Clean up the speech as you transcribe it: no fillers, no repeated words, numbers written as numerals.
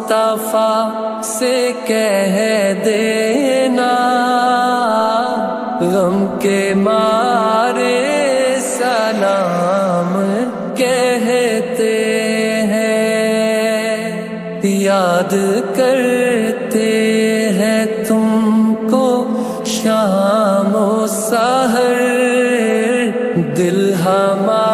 मुस्तफा से कह देना, गम के मारे सलाम कहते हैं। याद करते हैं तुमको शाम ओ सहर, दिल हमारा